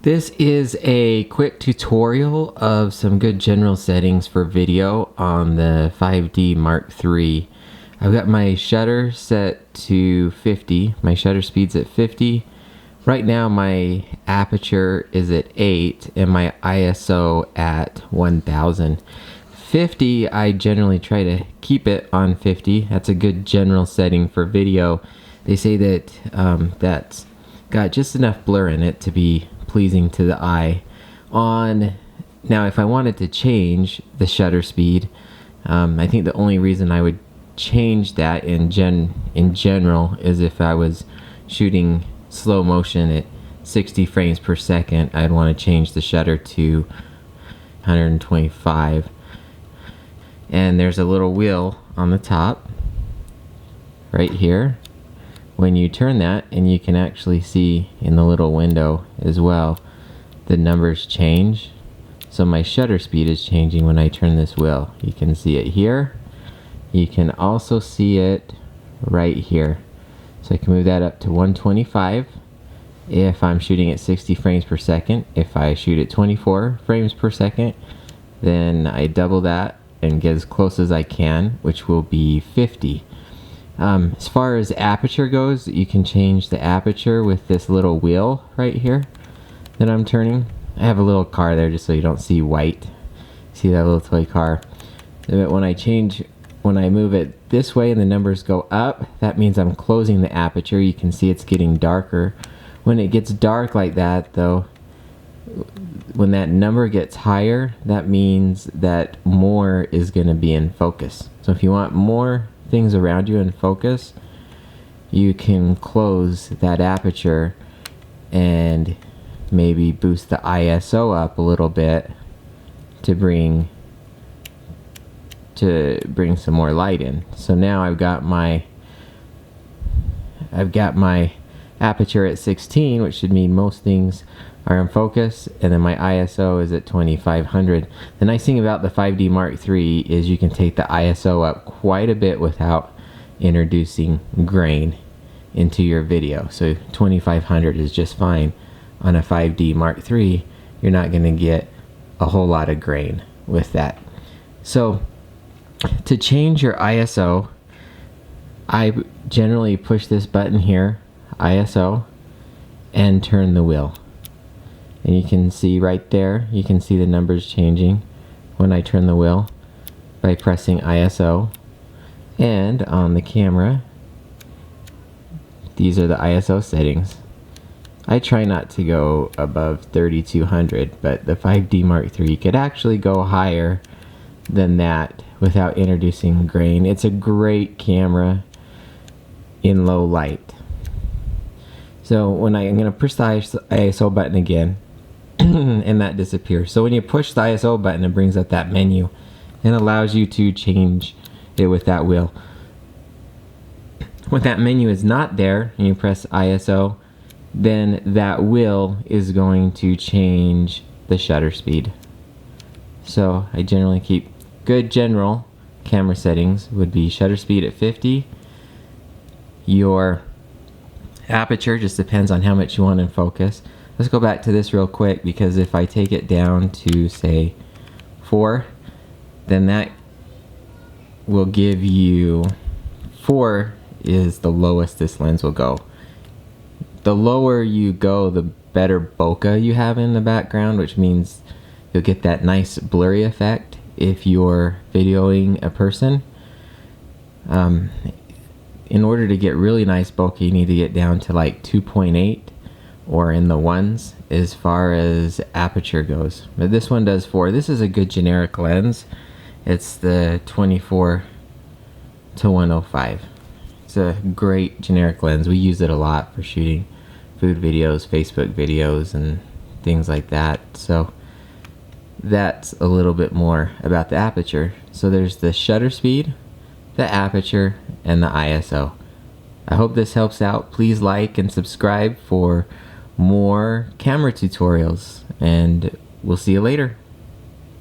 This is a quick tutorial of some good general settings for video on the 5D Mark III. I've got my shutter set to 50. My shutter speed's at 50. Right now my aperture is at 8 and my ISO at 1000. 50, I generally try to keep it on 50. That's a good general setting for video. They say that that's got just enough blur in it to be pleasing to the eye. Now if I wanted to change the shutter speed, I think the only reason I would change that in general is if I was shooting slow motion at 60 frames per second. I'd want to change the shutter to 125. And there's a little wheel on the top right here. When you turn that, and you can actually see in the little window as well, the numbers change. So my shutter speed is changing when I turn this wheel. You can see it here. You can also see it right here. So I can move that up to 125 if I'm shooting at 60 frames per second. If I shoot at 24 frames per second, then I double that and get as close as I can, which will be 50. As far as aperture goes, you can change the aperture with this little wheel right here that I'm turning. I have a little car there just so you don't see white. See that little toy car? But when I move it this way and the numbers go up, that means I'm closing the aperture. You can see it's getting darker. When it gets dark like that though, when that number gets higher, that means that more is going to be in focus. So if you want more things around you in focus, you can close that aperture and maybe boost the ISO up a little bit to bring some more light in. So now I've got my aperture at 16, which should mean most things are in focus, and then my ISO is at 2500. The nice thing about the 5D Mark III is you can take the ISO up quite a bit without introducing grain into your video. So 2500 is just fine on a 5D Mark III. You're not going to get a whole lot of grain with that. So to change your ISO, I generally push this button here, ISO, and turn the wheel. And you can see right there, you can see the numbers changing when I turn the wheel by pressing ISO. And on the camera, these are the ISO settings. I try not to go above 3200, but the 5D Mark III could actually go higher than that without introducing grain. It's a great camera in low light. So when I'm going to push the ISO button again, and that disappears. So when you push the ISO button, it brings up that menu and allows you to change it with that wheel. When that menu is not there and you press ISO, then that wheel is going to change the shutter speed. So I generally keep good general camera settings would be shutter speed at 50. Your aperture just depends on how much you want in focus. Let's go back to this real quick, because if I take it down to say 4, then that will give you 4 is the lowest this lens will go. The lower you go, the better bokeh you have in the background, which means you'll get that nice blurry effect if you're videoing a person. In order to get really nice bokeh, you need to get down to like 2.8 or in the ones as far as aperture goes. But this one does 4. This is a good generic lens. It's the 24 to 105. It's a great generic lens. We use it a lot for shooting food videos, Facebook videos, and things like that. So that's a little bit more about the aperture. So there's the shutter speed, the aperture, and the ISO. I hope this helps out. Please like and subscribe for more camera tutorials, and we'll see you later.